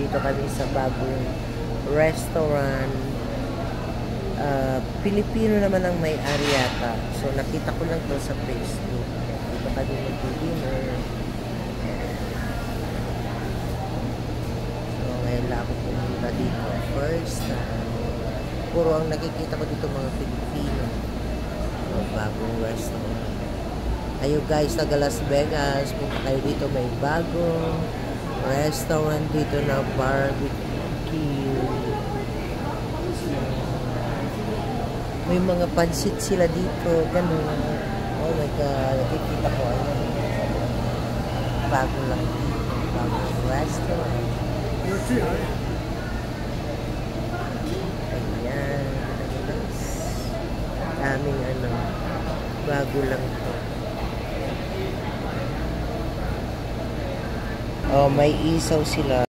nandito kami sa bagong restaurant. Pilipino naman ang may-ari yata. So, nakita ko lang to sa Facebook. Dito kami mag-dinner. So, ngayon lang ako pumunta dito. First time. Puro ang nakikita ko dito mga Pilipino. Bagong restaurant. Ayo guys, taga Las Vegas, punta kayo dito, may bagong restaurant dito na barbecue. May mga pansit sila dito, ganun. Oh my God, nakikita ko bago lang dito, bagong restaurant. Ayan, daming bago lang to. Oh, may isaw sila.